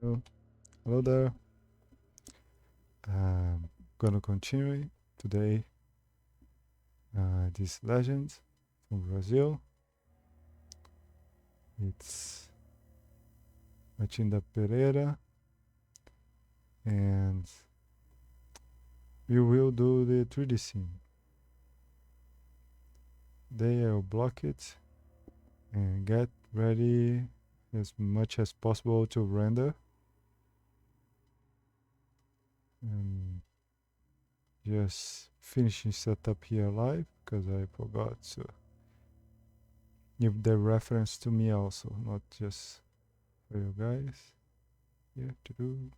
Oh, hello there. Gonna continue today this legend from Brazil. It's Matinda Pereira, and we will do the 3D scene. They I'll block it and get ready as much as possible to render. And just finishing setup here live because I forgot to give the reference to me also, not just for you guys. Yeah, to do.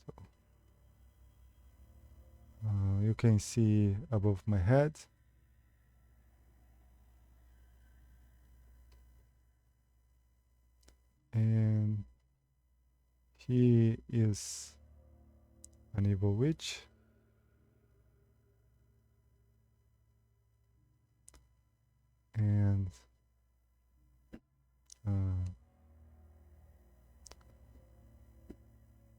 So you can see above my head. And he is an evil witch. And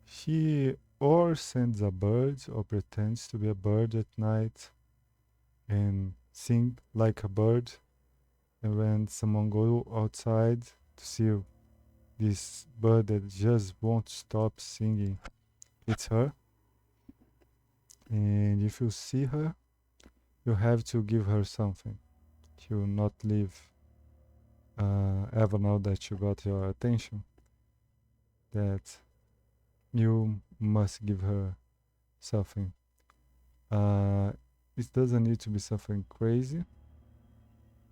she or sends a bird or pretends to be a bird at night and sing like a bird. And when someone go outside to see this bird that just won't stop singing, it's her. And if you see her, you have to give her something. She will not leave ever know that you got your attention. That you must give her something. It doesn't need to be something crazy.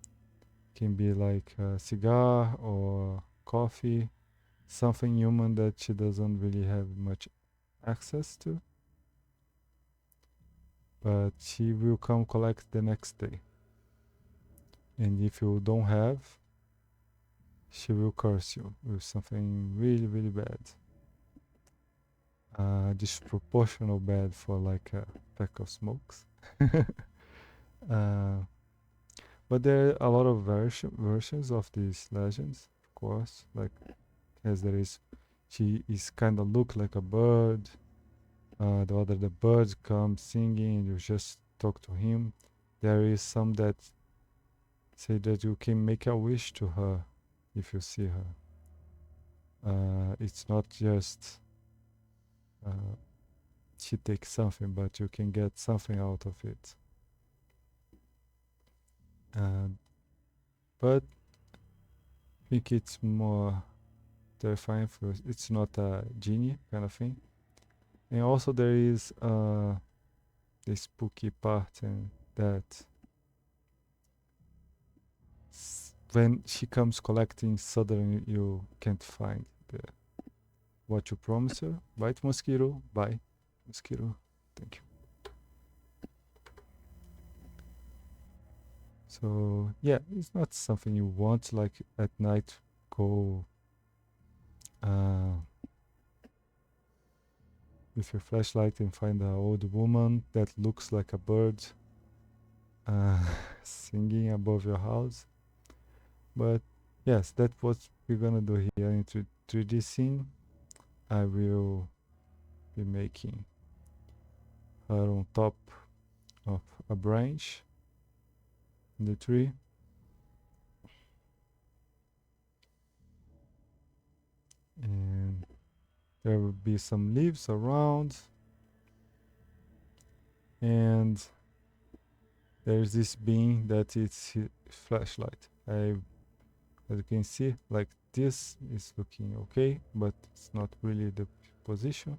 It can be like a cigar or coffee, something human that she doesn't really have much access to. But she will come collect the next day. And if you don't have, she will curse you with something really, really bad. Disproportional bad for like a pack of smokes. But there are a lot of versions of these legends, of course. Like, as there is, she is kind of look like a bird. The bird comes singing, and you just talk to him. There is some that say that you can make a wish to her if you see her. It's not just she takes something, but you can get something out of it. But I think it's more terrifying for it's not a genie kind of thing. And also there is the spooky part, and that when she comes collecting, suddenly you can't find what you promised her. Bite mosquito, bye mosquito, thank you. So yeah, it's not something you want like at night go with your flashlight and find an old woman that looks like a bird singing above your house. But yes, that's what we're gonna do here in 3D scene. I will be making her on top of a branch in the tree. And there will be some leaves around. And there's this being that it's his flashlight. As you can see, like this is looking okay, but it's not really the position.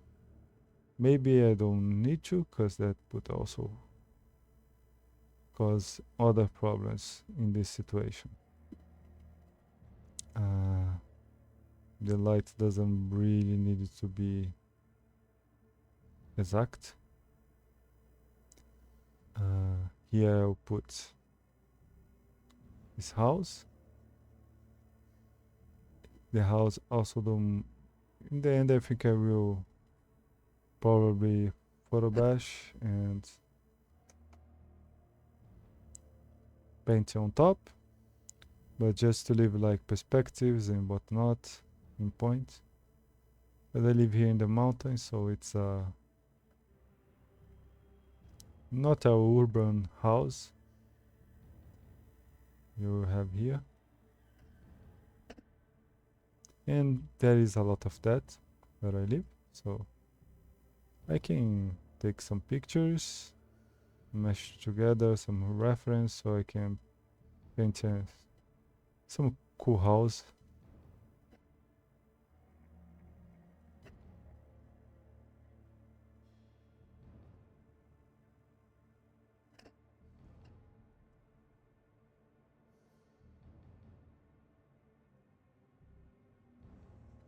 Maybe I don't need to, because that would also cause other problems in this situation. The light doesn't really need it to be exact. Here I'll put this house. The house also don't. In the end, I think I will probably photo bash and paint on top, but just to leave like perspectives and whatnot. in point. But I live here in the mountains, so it's not a urban house you have here. And there is a lot of that where I live, so I can take some pictures, mesh together some reference, so I can paint some cool house.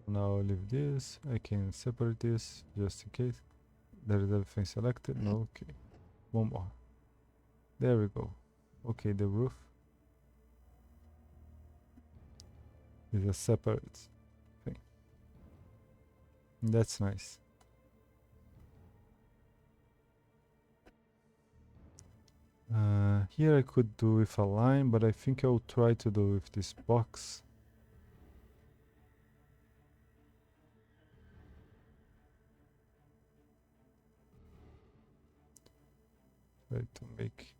Now I'll leave this. I can separate this just in case. There is everything selected. No, okay. One more. There we go. Okay, the roof is a separate thing. That's nice. Here I could do with a line, but I think I'll try to do with this box. Try to make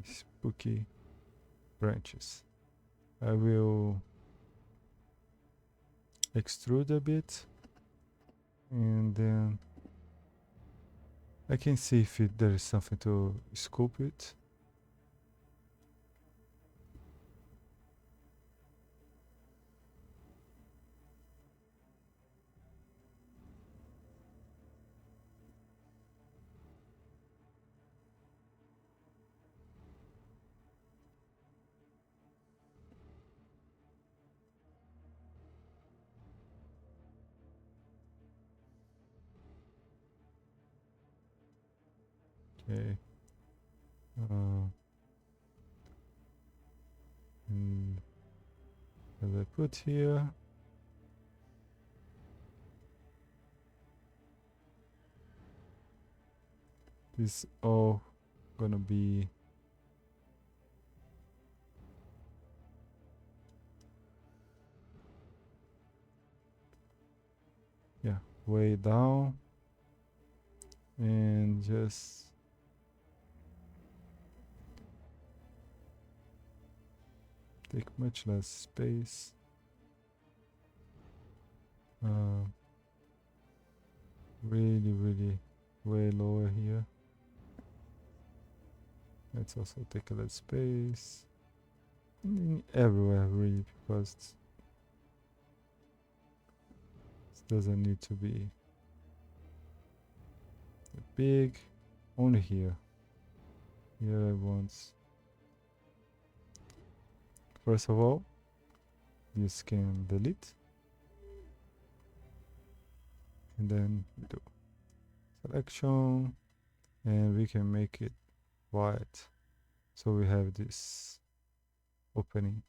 spooky branches. I will extrude a bit, and then I can see if there is something to scoop it. Okay. And as I put here, this all gonna be way down, and just take much less space. Really way lower here. Let's also take a less space. Everywhere really, because it doesn't need to be big. Only here. Here I want, first of all, this can delete, and then do selection, and we can make it white, so we have this opening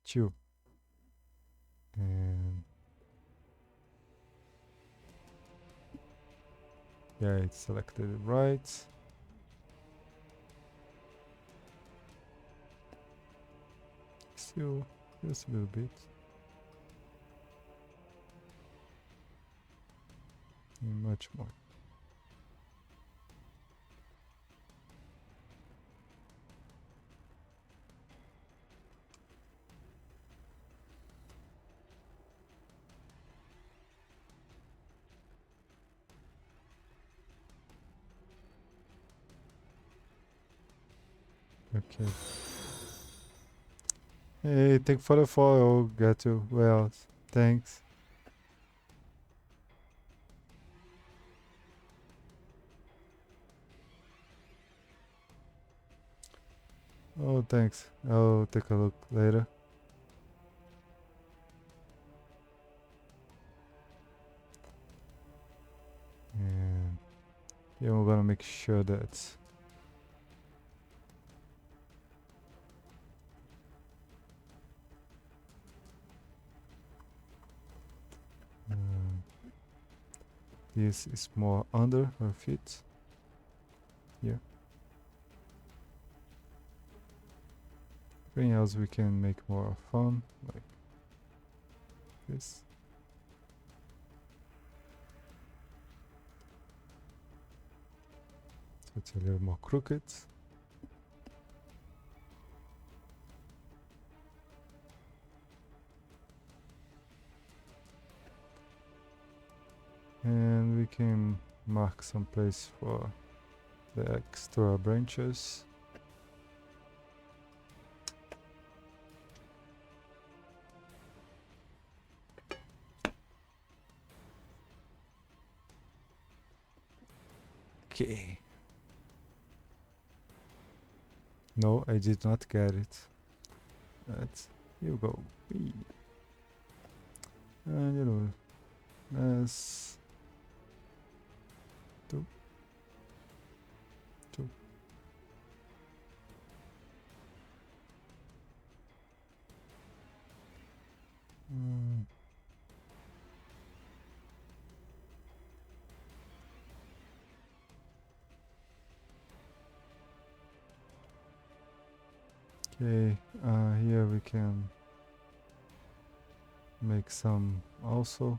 too. And yeah, it's selected right. Still just a little bit. And much more. Okay. Hey, thank you for the follow, Gato. Well, thanks. Oh, thanks. I'll take a look later. And yeah, we're gonna make sure that this is more under our feet. Yeah. Anything else we can make more fun, like this. So it's a little more crooked. And we can mark some place for the extra branches. Okay. No, I did not get it. Let's, here we go. Whee. And you know, let's do. Mm. Okay, here we can make some also.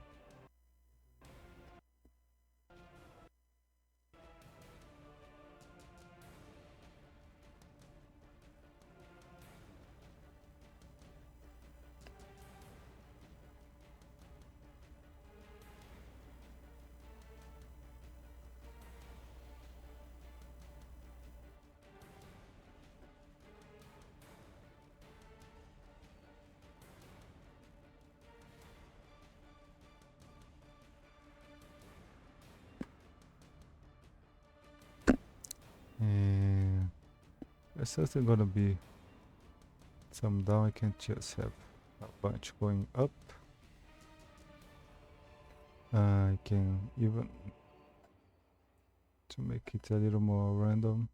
And there's certainly gonna be some down. I can't just have a bunch going up. I can even to make it a little more random.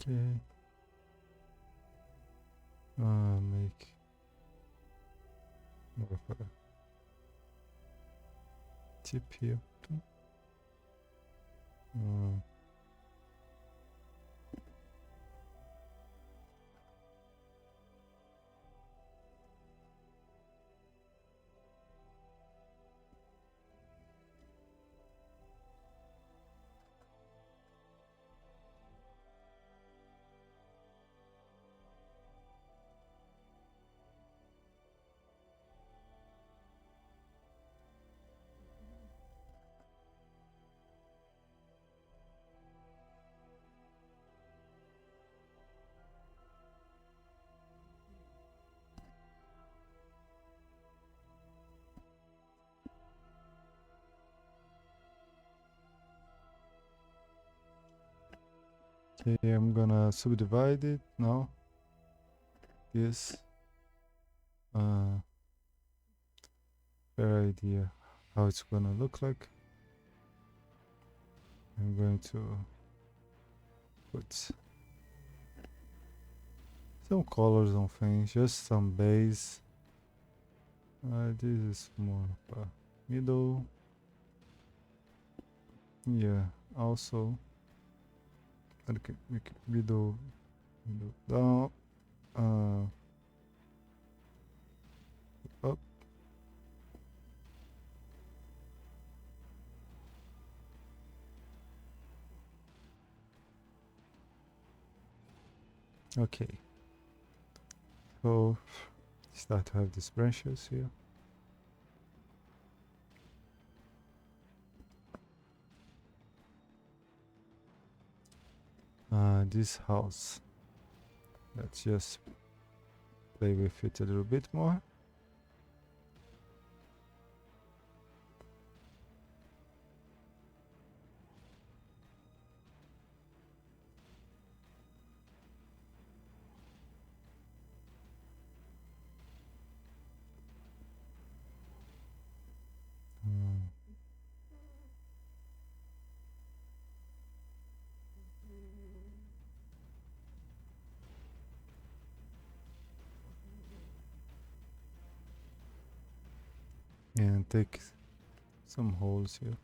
Okay. Make more of a tip here. Uh, okay, I'm gonna subdivide it now. This fair idea how it's gonna look like. I'm going to put some colors on things, just some base. This is more of a middle. Yeah, also I can make it middle down, up. Okay, so start to have these branches here. This house, let's just play with it a little bit more. Mm. And take some holes here.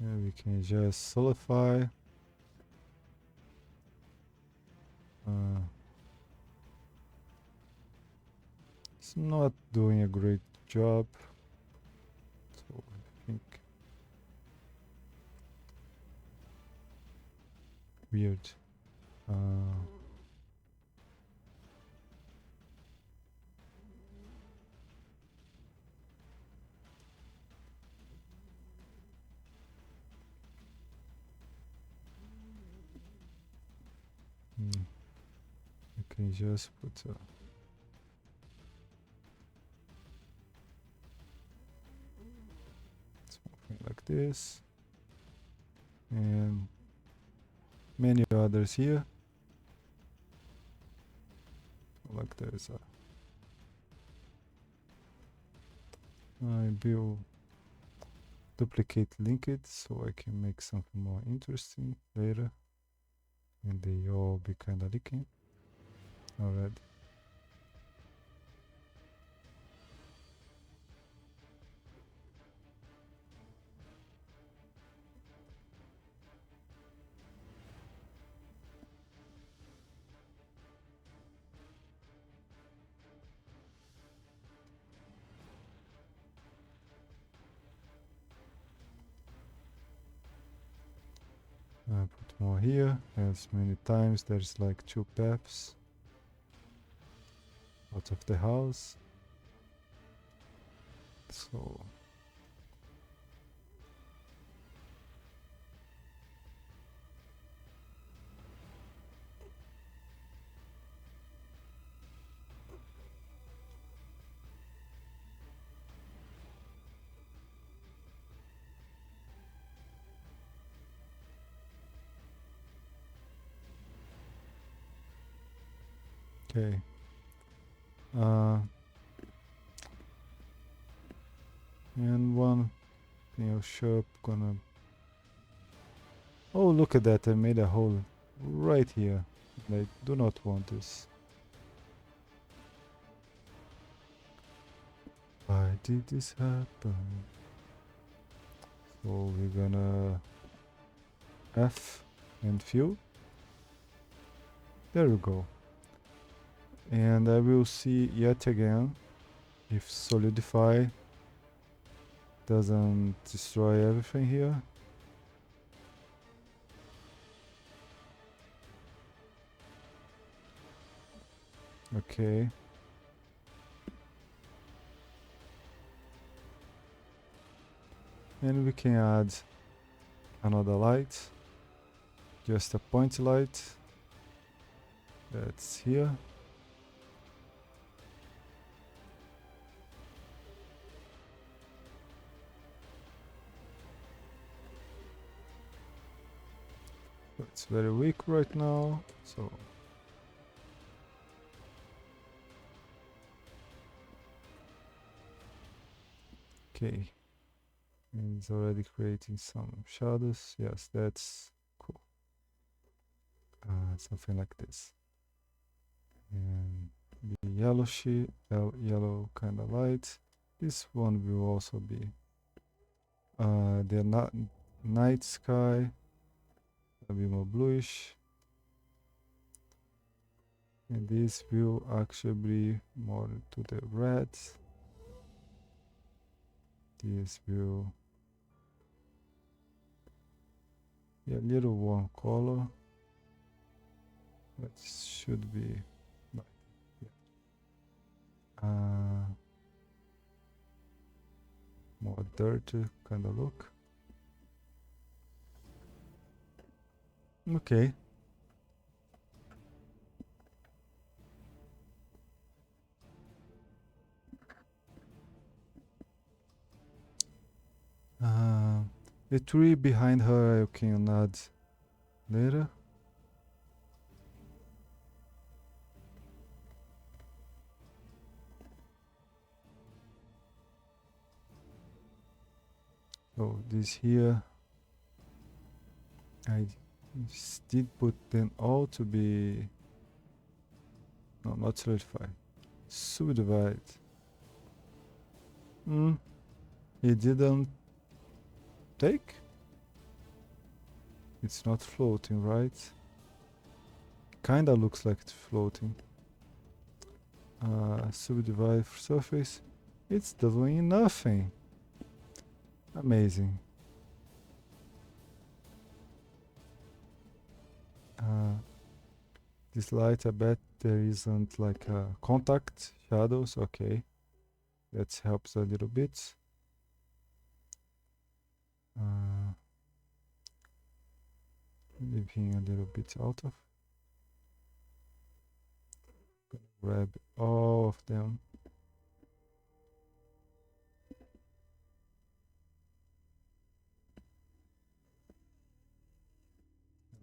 And we can just solidify. It's not doing a great job, so I think weird. You can just put something like this, and many others here. Like there's a. I will duplicate link it so I can make something more interesting later, and they all be kind of leaking. Alright. Put more here, as many times there's like 2 paths out of the house. So okay. And one nail shop gonna. Oh, look at that! I made a hole right here. I do not want this. Why did this happen? So we're gonna F and fill. There we go. And I will see yet again if solidify doesn't destroy everything here. Okay. And we can add another light, just a point light that's here. It's very weak right now, so okay. And it's already creating some shadows. Yes, that's cool. Something like this. And the yellow sheet, yellow kind of light. This one will also be the night sky, a bit more bluish. And this will actually be more to the red. This will a little warm color. That should be right. Yeah. More dirty kind of look. Okay. The tree behind her I can add later. Oh, this here I did put them all to be no, not solidified. Subdivide. It didn't take? It's not floating, right? Kinda looks like it's floating. Subdivide surface. It's doing nothing. Amazing. This light, I bet there isn't like contact shadows. Okay, that helps a little bit. Leaving a little bit out of. Grab all of them.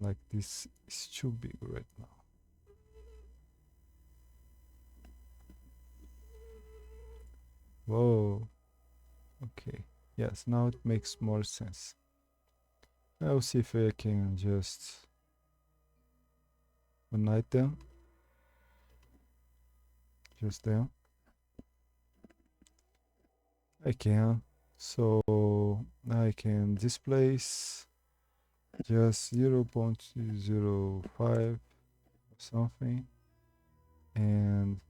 Like this is too big right now. Whoa. Okay. Yes, now it makes more sense. I'll see if I can just unite them. Just them. I can. So I can displace just 0.05 or something. And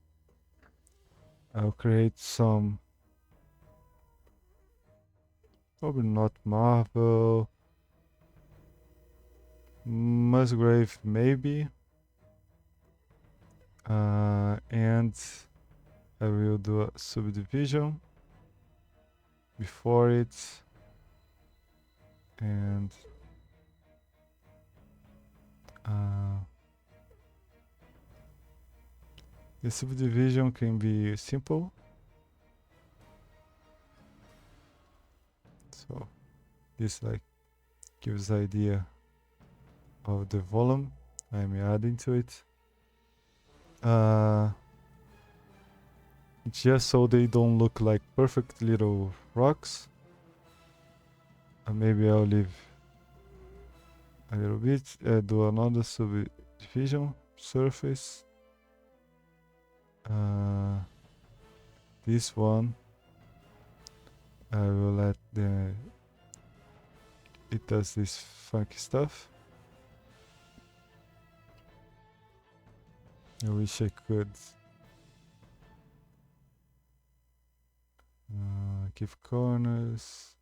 I'll create some, probably not marble, Musgrave maybe, and I will do a subdivision before it, and the subdivision can be simple. So this like gives idea of the volume I'm adding to it. Just so they don't look like perfect little rocks. Maybe I'll leave a little bit, do another subdivision surface. This one I will let it does this funky stuff. I wish I could give corners,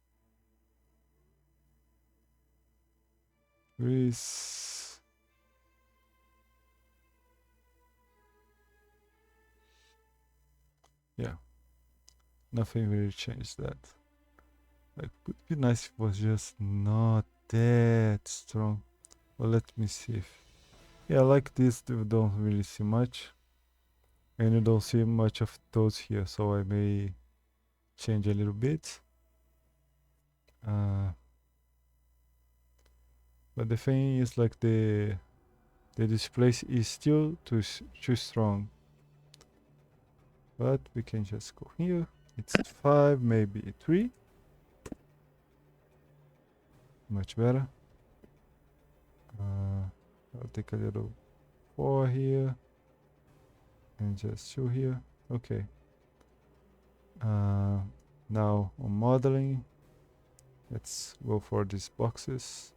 grease. Yeah, nothing really changed that. Like, would be nice if it was just not that strong. Well, let me see if, yeah, like this you don't really see much, and you don't see much of those here, so I may change a little bit. But the thing is, like, the display is still too strong. But we can just go here. It's 5, maybe 3. Much better. I'll take a little 4 here. And just 2 here. Okay. Now on modeling, let's go for these boxes.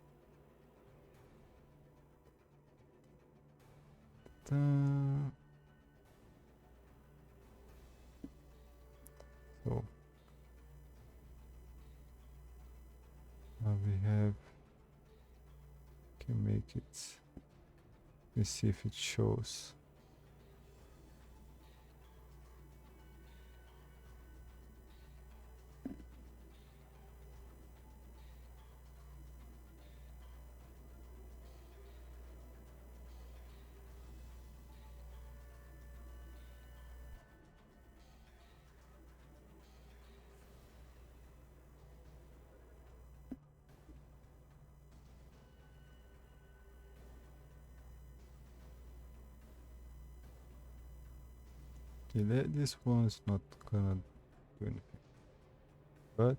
So now we have Can make it. Let's see if it shows. Okay, this one's not gonna do anything. But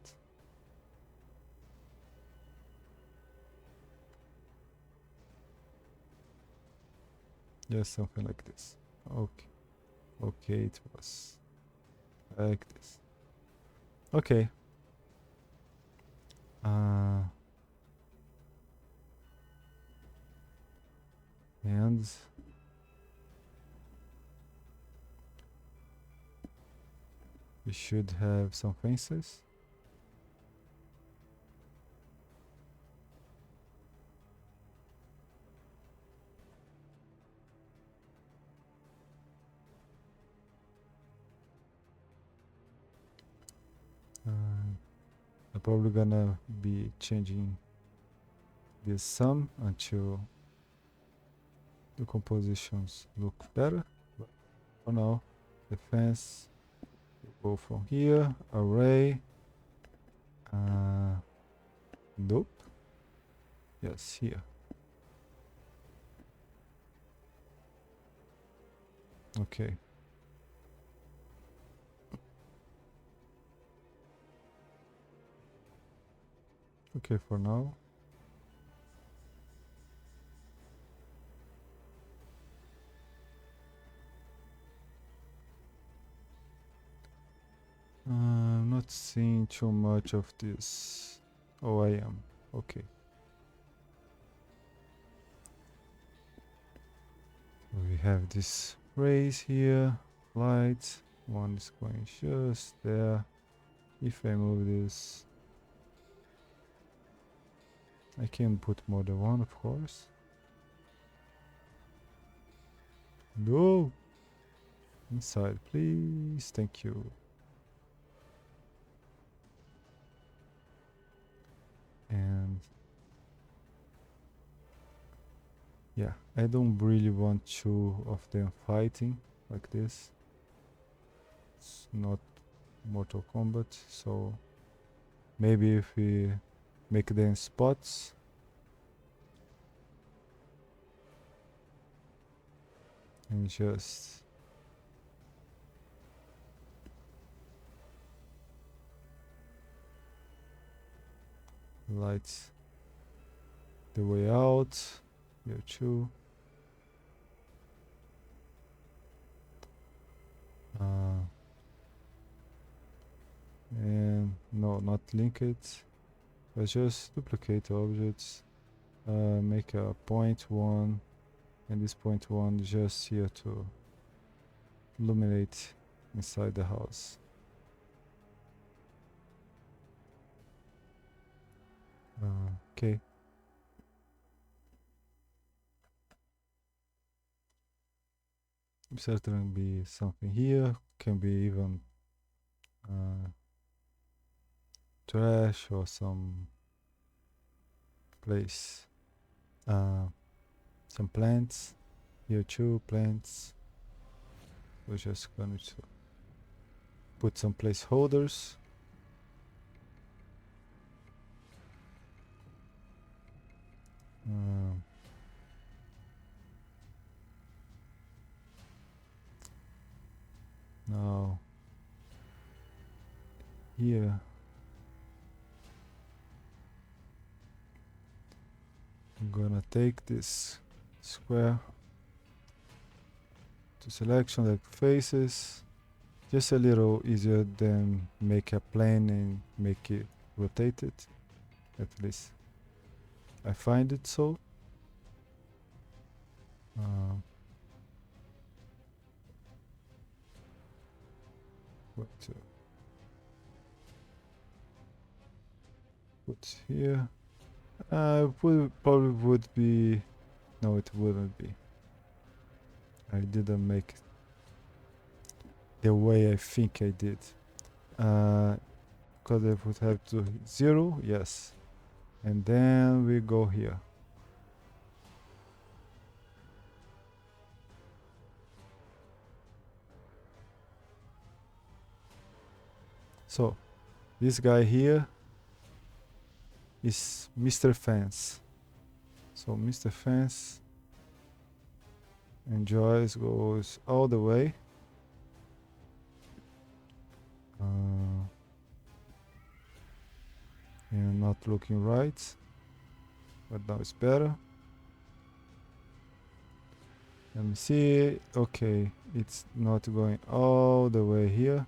just something like this. Okay. Okay, it was like this. Okay. And we should have some fences. I'm probably gonna be changing this sum until the compositions look better. But for now, the fence will go from here, array. Nope. Yes, here. Okay. Okay, for now. I'm not seeing too much of this. Oh, I am. Okay. We have this raise here, light. One is going just there. If I move this, I can put more than one, of course. No! Inside, please. Thank you. And yeah, I don't really want two of them fighting like this. It's not Mortal Kombat, so maybe if we make them spots. And just light the way out. Here too. And no, not link it. But just duplicate objects. Make a point one, and this point one just here to illuminate inside the house. Okay. Certainly be something here. Can be even trash or some place. Some plants. Here too, plants. We're just going to put some placeholders. Now here I'm gonna take this square to selection like faces, just a little easier than make a plane and make it rotated. At least I find it so. What to put here? Probably would be. No, it wouldn't be. I didn't make it the way I think I did. Because I would have to hit 0, yes. And then we go here. So, this guy here is Mr. Fence. So Mr. Fence enjoys, goes all the way. And not looking right, but now it's better. Let me see. Okay, it's not going all the way here.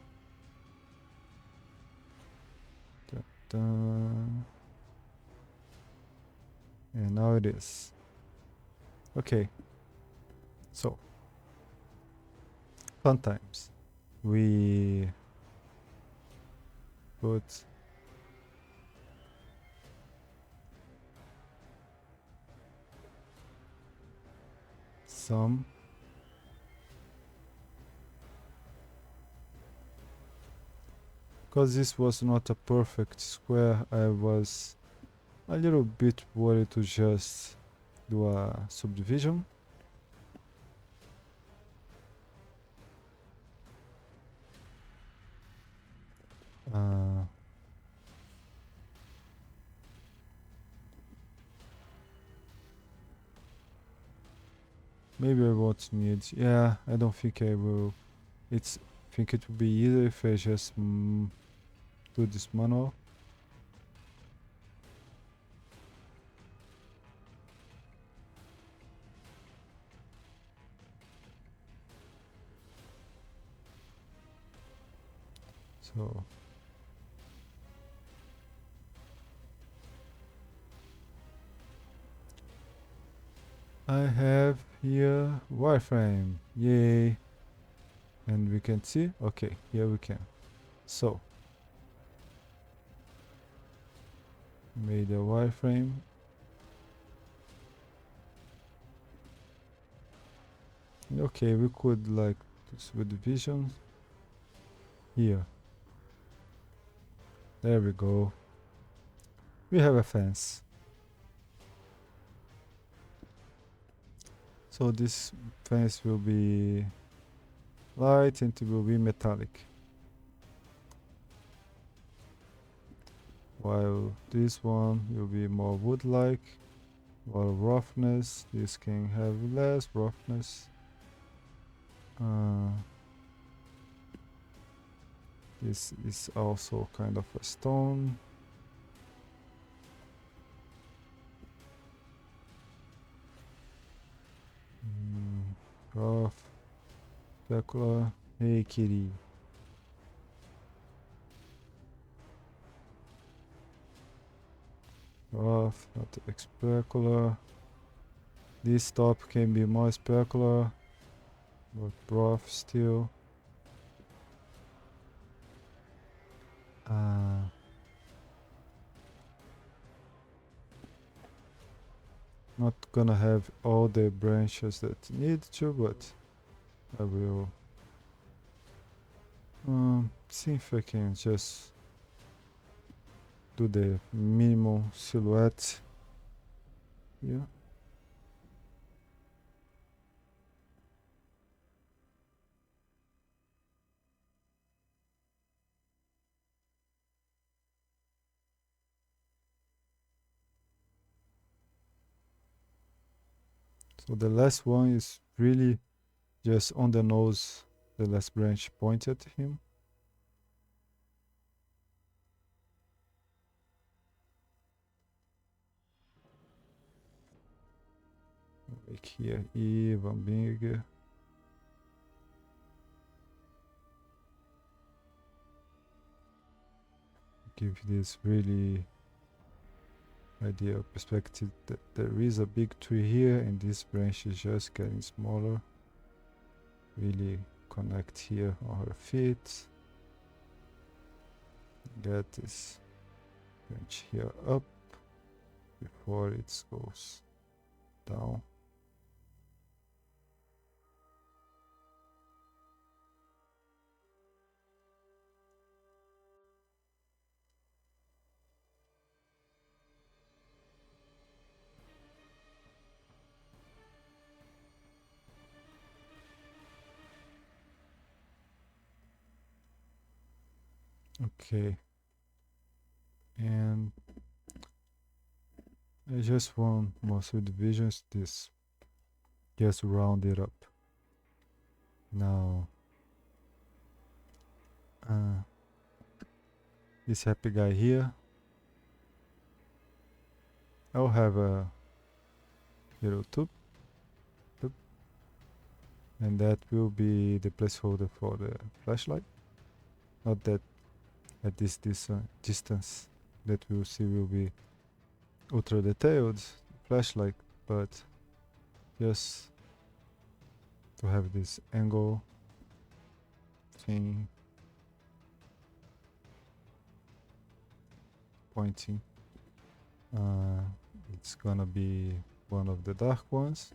And now it is. Okay, so fun times. We put some because this was not a perfect square. I was a little bit worried to just do a subdivision. Maybe I won't need. Yeah, I don't think I will. I think it would be easier if I just do this manual. So I have here wireframe, yay, and we can see, okay, here we can. So made a wireframe. Okay, we could like do subdivision here. There we go. We have a fence. So this fence will be light and it will be metallic. While this one will be more wood-like, more roughness. This can have less roughness. This is also kind of a stone. Rough, specular. Hey kitty. Rough, not specular. This top can be more specular, but rough still. Not gonna have all the branches that need to, but I will see if I can just do the minimal silhouette here. So the last one is really just on the nose, the last branch pointed at him. Make here even bigger. Give this really ideal perspective that there is a big tree here and this branch is just getting smaller. Really connect here on her feet. Get this branch here up. before it goes down. Okay, and I just want more subdivisions. This just round it up. Now, this happy guy here, I'll have a little tube, and that will be the placeholder for the flashlight. Not that at this distance that we'll see will be ultra detailed flashlight, but just to have this angle thing pointing. It's gonna be one of the dark ones.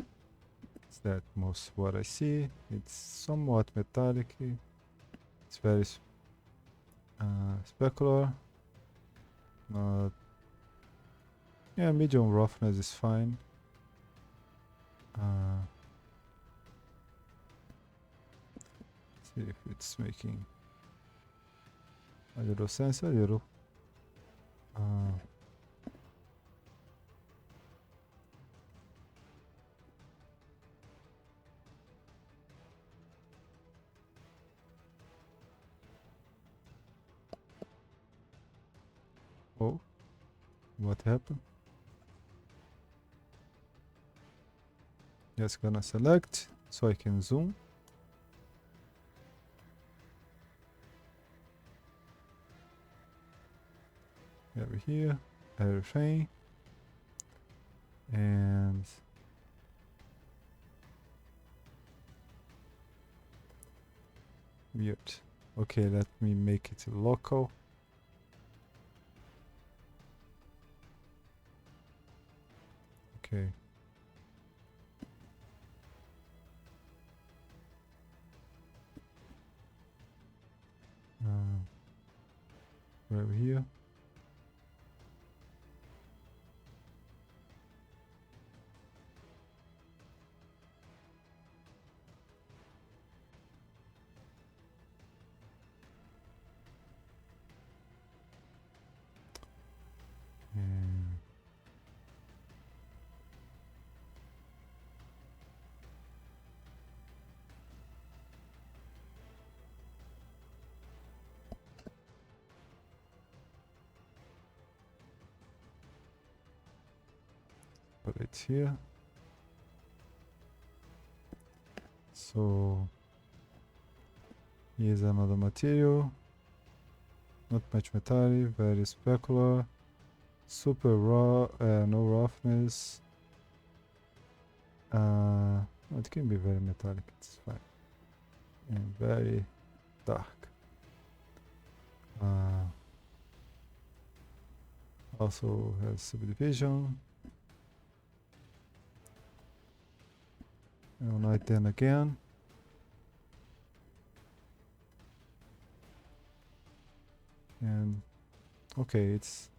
It's that most what I see. It's somewhat metallic. It's very specular. Yeah, medium roughness is fine. See if it's making a little sense, a little. Oh, what happened? Just gonna select so I can zoom. Over here, everything, and mute. Okay, let me make it local. Okay. Right here. And put it here. So here's another material. Not much metallic, very specular, super raw, no roughness. It can be very metallic, it's fine. And very dark. Also has subdivision. And night then again. And okay, it's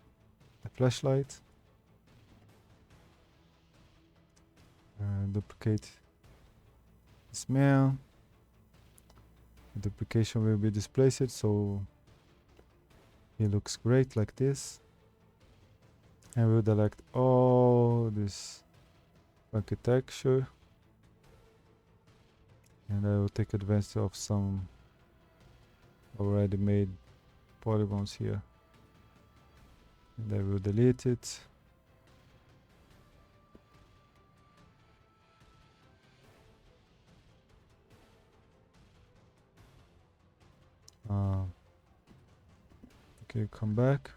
a flashlight. Duplicate this man. The duplication will be displaced, so he looks great like this. And we'll select all this architecture. And I will take advantage of some already made polygons here. And I will delete it. Okay, come back.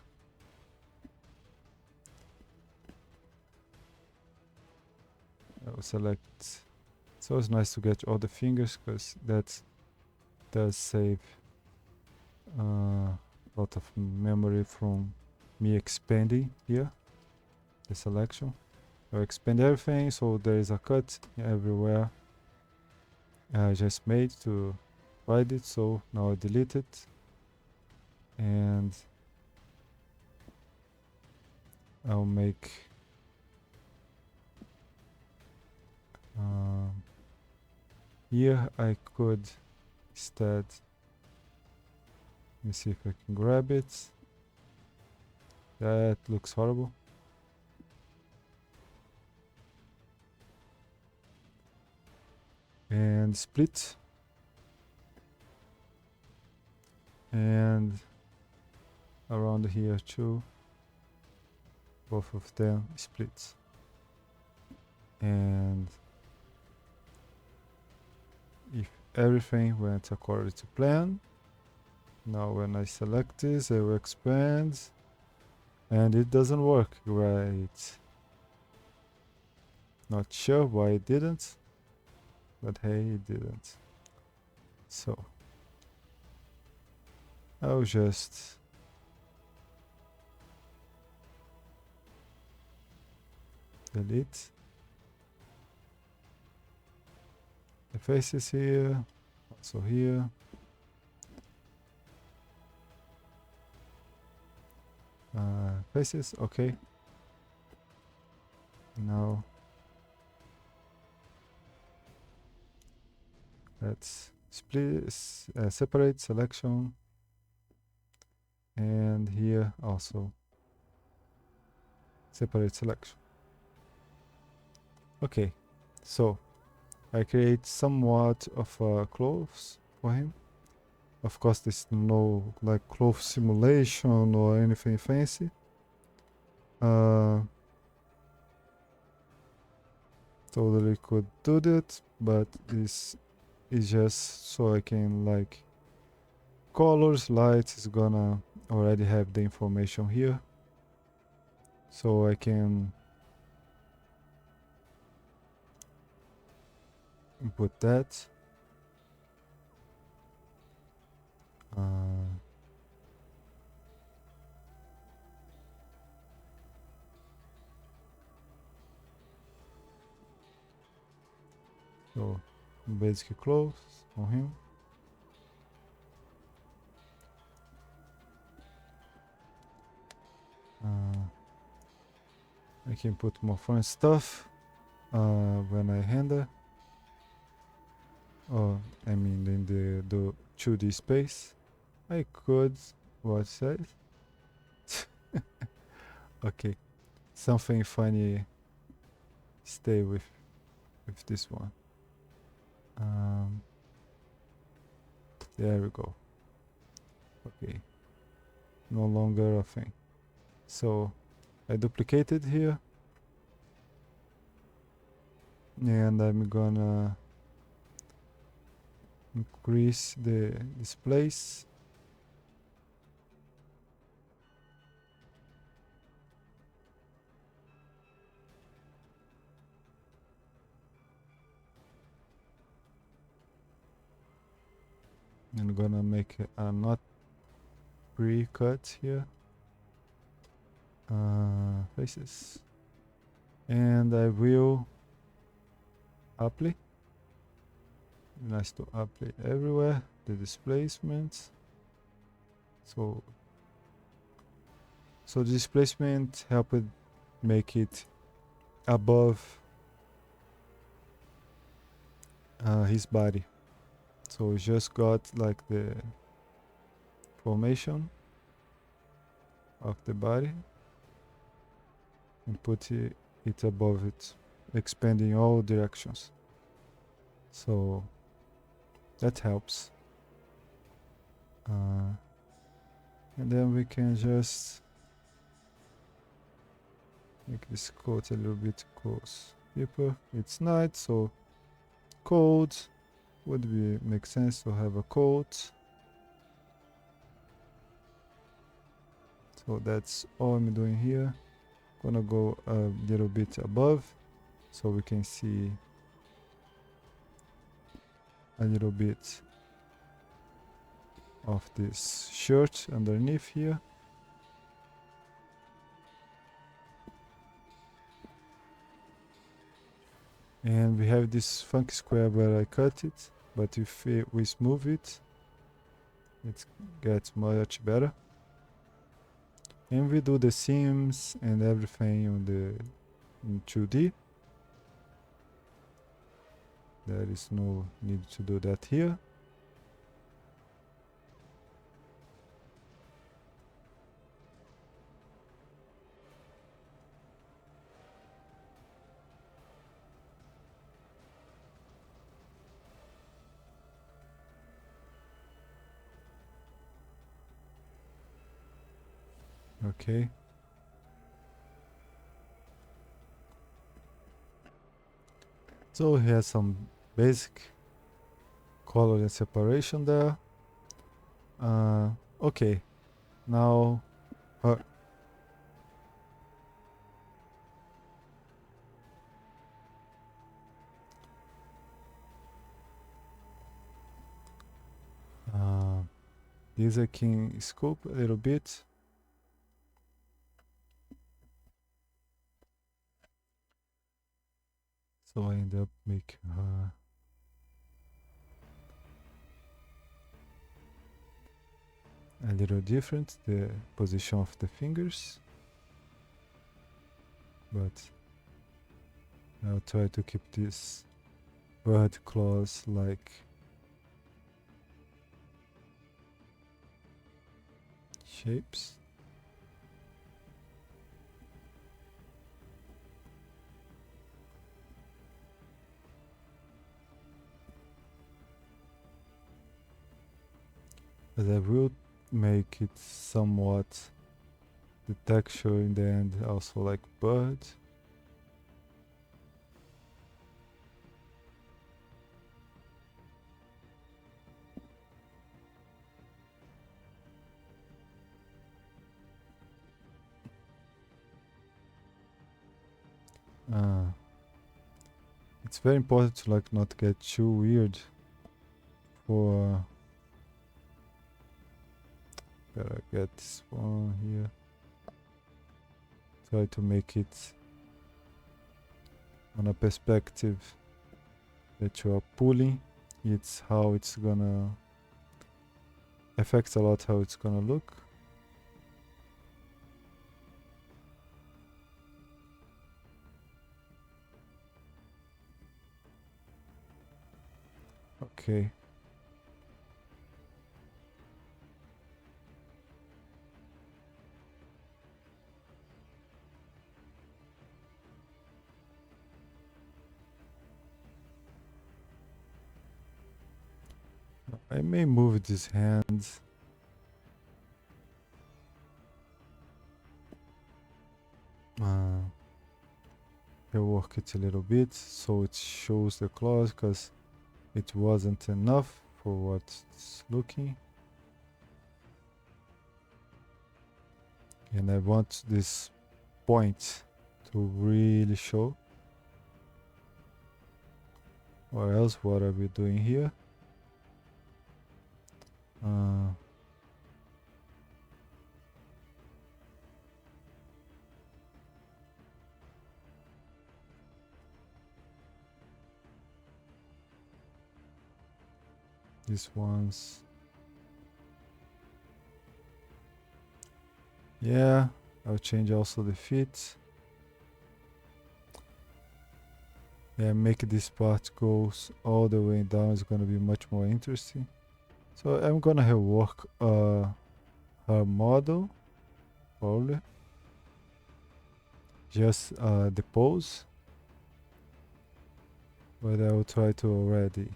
I will select. It's always nice to get all the fingers because that does save a lot of memory from me expanding here. the selection. I'll expand everything so there is a cut everywhere I just made to hide it. So now I delete it, and I'll make here I could instead, let me see if I can grab it. That looks horrible. And split, and around here too, both of them split. And if everything went according to plan, now when I select this, I will expand, and it doesn't work right. Not sure why it didn't, but hey, it didn't. So I'll just delete the faces here, also here. Faces, okay. Now let's split, separate selection, and here also separate selection. Okay, so I create somewhat of clothes for him. Of course, there's no like cloth simulation or anything fancy. Totally could do that, but this is just so I can like colors, lights is gonna already have the information here, so I can input that. So basic clothes on him. I can put more fun stuff when I render. Oh, I mean in the 2D space. I could, what's that? Okay, something funny. Stay with this one. There we go. Okay, no longer a thing. So I duplicated here, and I'm gonna increase the displace. I'm gonna make a not pre-cut here. Faces, and I will apply. Nice to apply everywhere the displacement. So the displacement helped make it above his body. So we just got like the formation of the body and put it above it, expanding all directions. So that helps. And then we can just make this coat a little bit deeper. It's night, so coat would make sense to have a coat. So that's all I'm doing here. Gonna go a little bit above so we can see a little bit of this shirt underneath here. And we have this funky square where I cut it, but if we smooth it, it gets much better. And we do the seams and everything on the in 2D. There is no need to do that here. Okay. So he has some basic color and separation there. Okay. Now her this I can scoop a little bit. So I end up making her a little different, the position of the fingers. But I'll try to keep this bird claws like shapes. But I will make it somewhat the texture in the end also like bird. It's very important to like not get too weird for better get this one here. Try to make it on a perspective that you are pulling. It's how it's gonna affects a lot how it's gonna look. Okay. I may move these hands. I'll work it a little bit so it shows the claws because it wasn't enough for what it's looking. And I want this point to really show. Or else what are we doing here? These ones. Yeah, I'll change also the feet. Yeah, make this part goes all the way down. It's gonna be much more interesting. So I'm gonna rework her model, probably. Just the pose. But I will try to already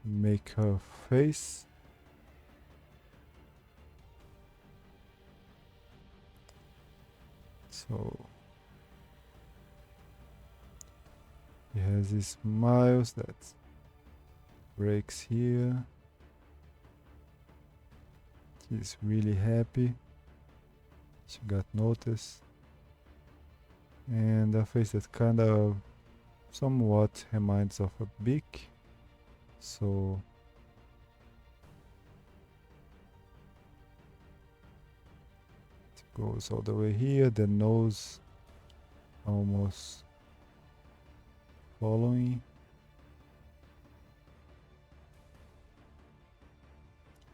make her face. So he has his smiles that breaks here. He's really happy. She got noticed. And a face that kind of somewhat reminds of a beak. So it goes all the way here. The nose almost following.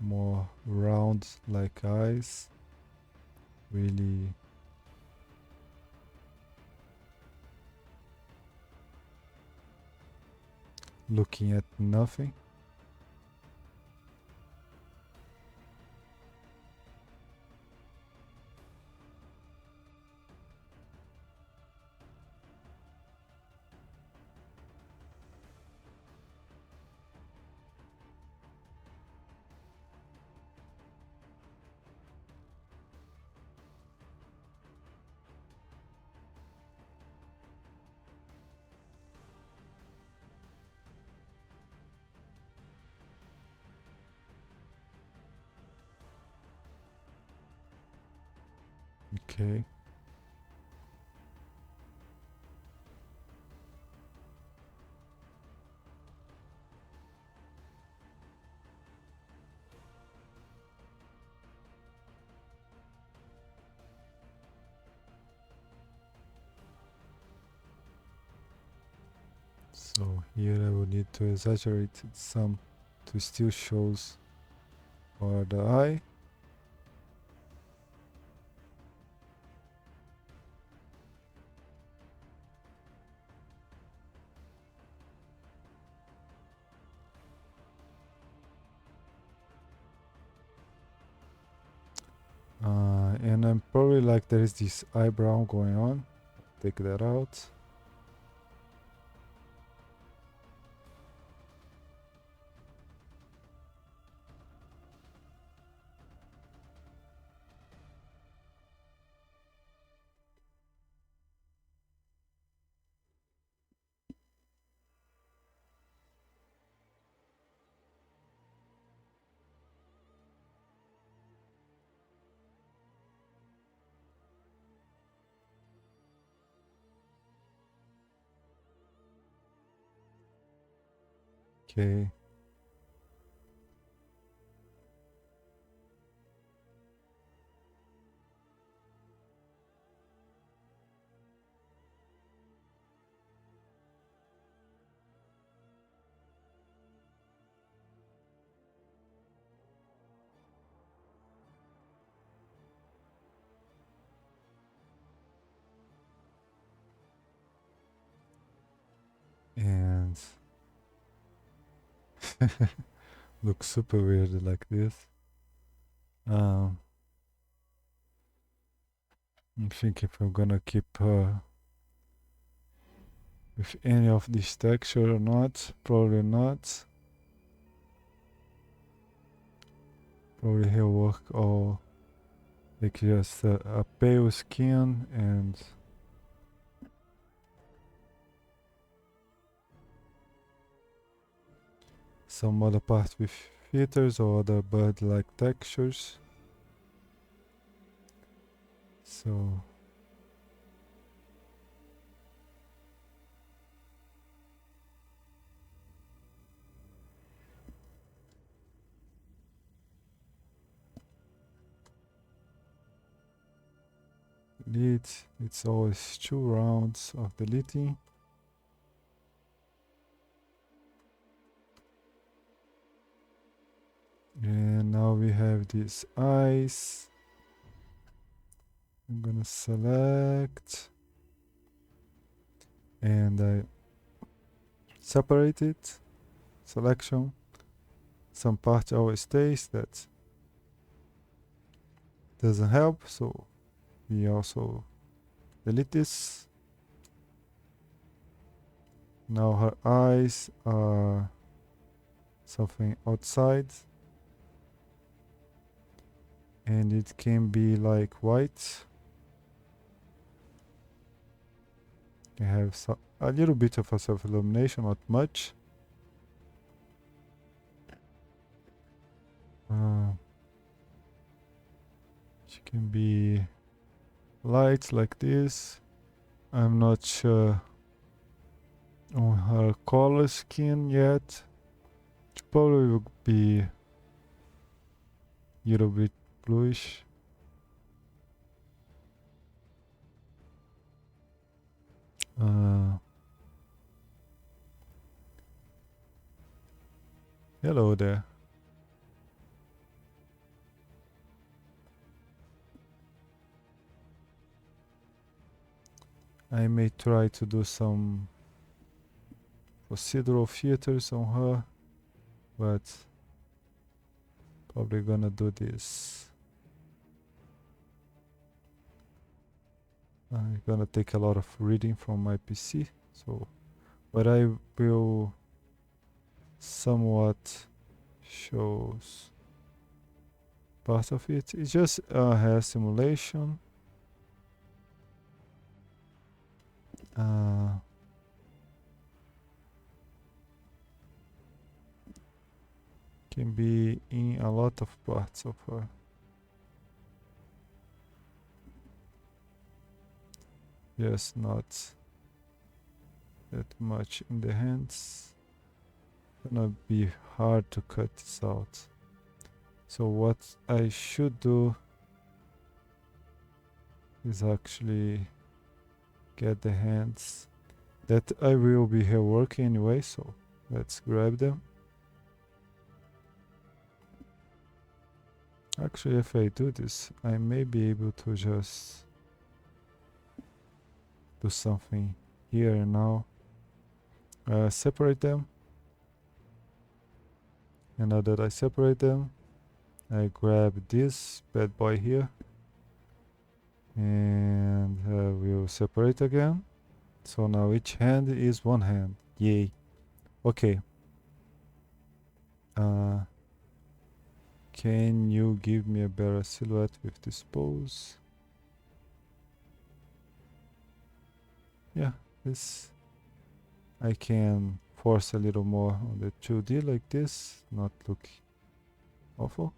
More round like eyes. Really looking at nothing. Okay. So here I will need to exaggerate it some to still shows for the eye. And I'm probably like there is this eyebrow going on. Take that out. Okay. And looks super weird like this. I'm thinking if I'm gonna keep with any of this texture or not. Probably not. Probably he'll work all like just a pale skin and some other parts with filters or other bird-like textures. So delete, it's always 2 rounds of deleting. And now we have these eyes. I'm gonna select and I separate it. Selection. Some part always stays, that doesn't help, so we also delete this. Now her eyes are something outside. And it can be like white. You have a little bit of a self-illumination, not much. She can be light like this. I'm not sure on her color skin yet. She probably will be a little bit bluish. Hello there. I may try to do some procedural filters on her, but probably gonna do this. I'm gonna take a lot of reading from my PC, so but I will somewhat shows part of it. It's just a hair simulation. Can be in a lot of parts of her. Just not that much in the hands. Gonna be hard to cut this out. So what I should do is actually get the hands that I will be here working anyway, so let's grab them. Actually, if I do this, I may be able to just do something here and now. Separate them. And now that I separate them, I grab this bad boy here. And we'll separate again. So now each hand is one hand. Yay. Okay. Can you give me a better silhouette with this pose? Yeah, this I can force a little more on the 2D like this, not look awful.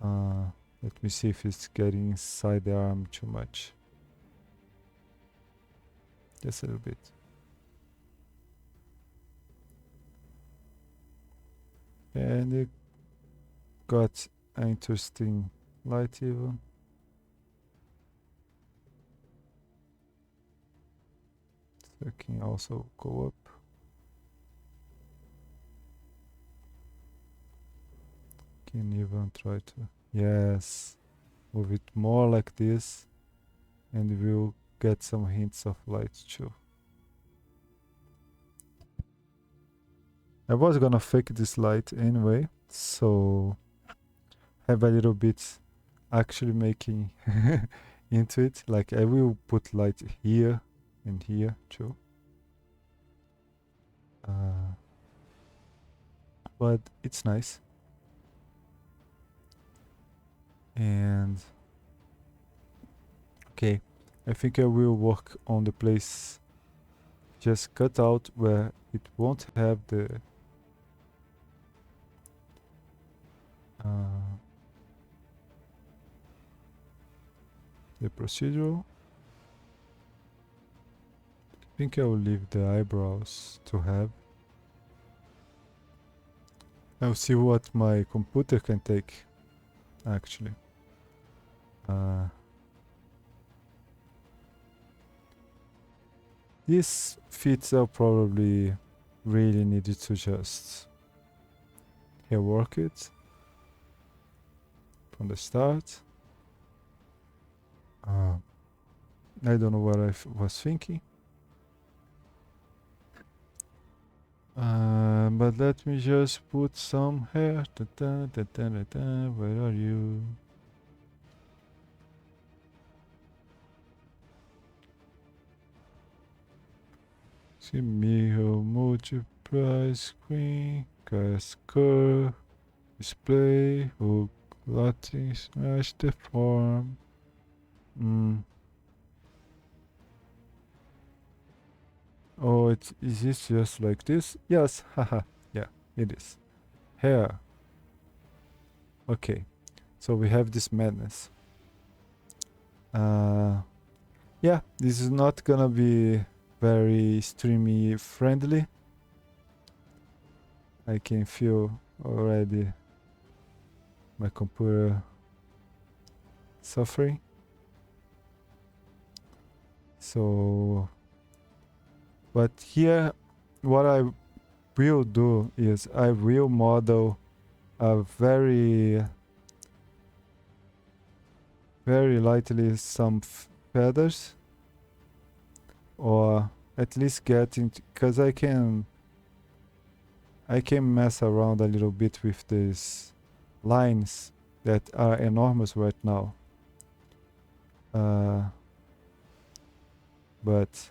Let me see if it's getting inside the arm too much. Just a little bit. And it got an interesting light even. So it can also go up. Can even try to, yes, move it more like this, and we'll get some hints of light too. I was gonna fake this light anyway, so have a little bit actually making into it. Like I will put light here and here too. But it's nice. And okay, I think I will work on the place just cut out where it won't have the procedural. I think I will leave the eyebrows to have. I'll see what my computer can take, actually. These fits I'll probably really needed to just rework it from the start. I don't know what I was thinking. But let me just put some hair. Where are you? See me who multiply screen, cast curve, display, hook, Latin, smash the form. Oh, is this just like this? Yes, haha, yeah, it is. Hair. Okay, so we have this madness. Yeah, this is not gonna be very streamy friendly. I can feel already my computer suffering. So, but here, what I will do is I will model a very lightly some feathers, or at least get into, because I can mess around a little bit with these lines that are enormous right now. But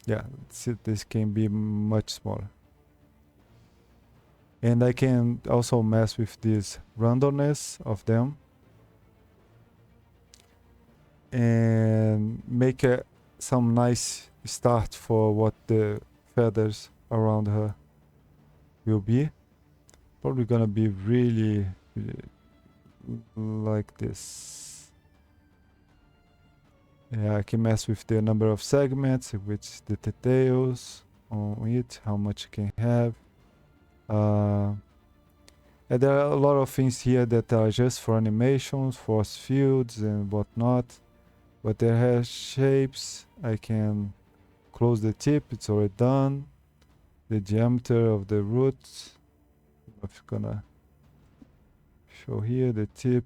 yeah, this can be much smaller. And I can also mess with this randomness of them and make some nice start for what the feathers around her will be. Probably gonna be really like this. Yeah, I can mess with the number of segments, with the details on it, how much you can have. And there are a lot of things here that are just for animations, force fields and whatnot. But there has shapes. I can close the tip, it's already done. The diameter of the root, I'm gonna show here the tip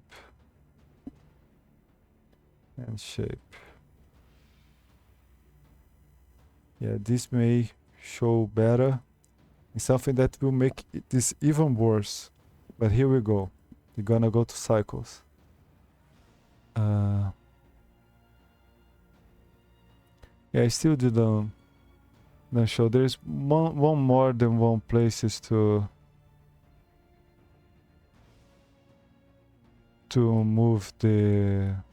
and shape. Yeah, this may show better. It's something that will make this even worse. But here we go. We're gonna go to cycles. Yeah, I still didn't show. There's one more than one places to move their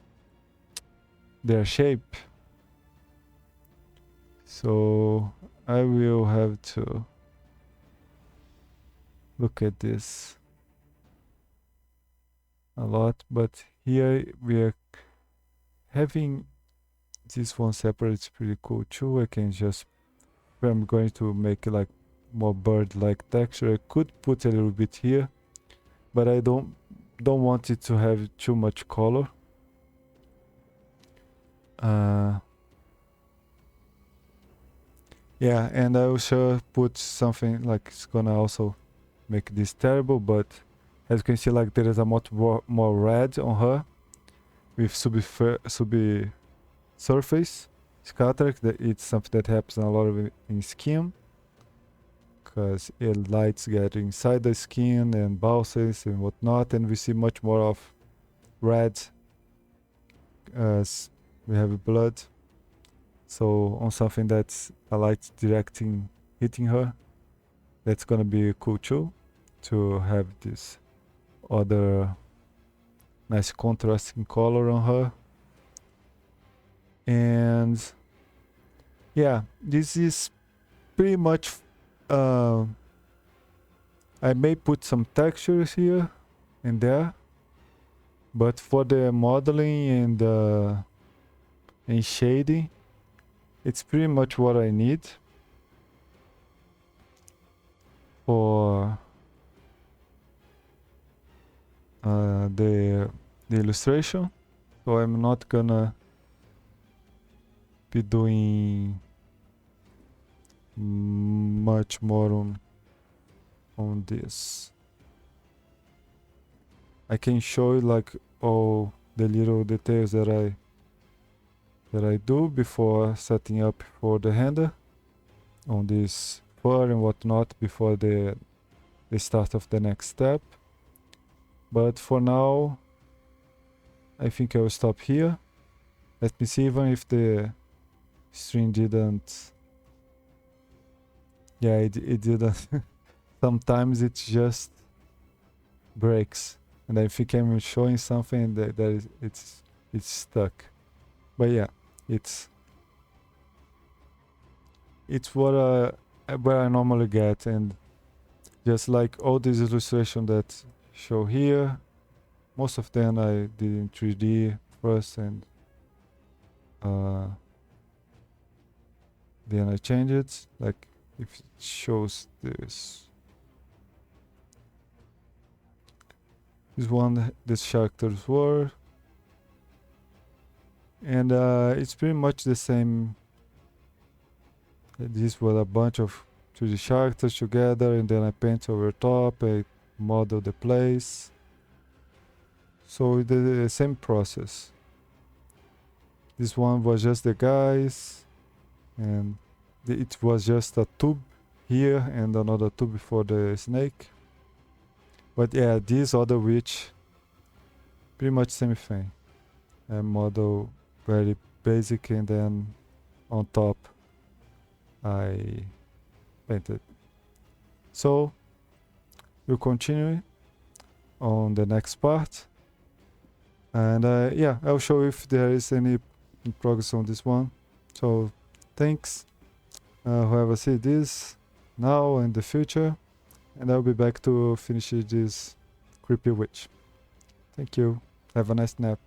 shape. So I will have to look at this a lot, but here we are having this one separate. It's pretty cool too. I can just, I'm going to make like more bird-like texture. I could put a little bit here, but I don't want it to have too much color. Yeah, and I also put something like, it's gonna also make this terrible, but as you can see, like there is a much more red on her with surface scatter. That it's something that happens a lot of in skin, because it lights get inside the skin and bounces and whatnot, and we see much more of red as we have blood. So on something that's a light hitting her, that's gonna be cool too, to have this other nice contrasting color on her. And yeah, this is pretty much, I may put some textures here and there, but for the modeling and shading, it's pretty much what I need for the illustration. So I'm not gonna be doing much more on this. I can show you like all the little details that I do before setting up for the handle on this fur and whatnot before the start of the next step. But for now, I think I will stop here. Let me see even if the string didn't. Yeah, it didn't. Sometimes it just breaks, and I think I'm showing something that it's stuck. But yeah, it's what where I normally get, and just like all these illustrations that show here, most of them I did in 3D first, and then I change it. Like if it shows this one, these characters were, and it's pretty much the same. These were a bunch of 3D characters together, and then I paint over top, I model the place. So the same process. This one was just the guys, and it was just a tube here and another tube for the snake. But yeah, this other witch, pretty much same thing. I model very basic, and then on top I painted. So we'll continue on the next part, and yeah, I'll show if there is any progress on this one. So thanks whoever see this now and the future, and I'll be back to finish this creepy witch. Thank you. Have a nice nap.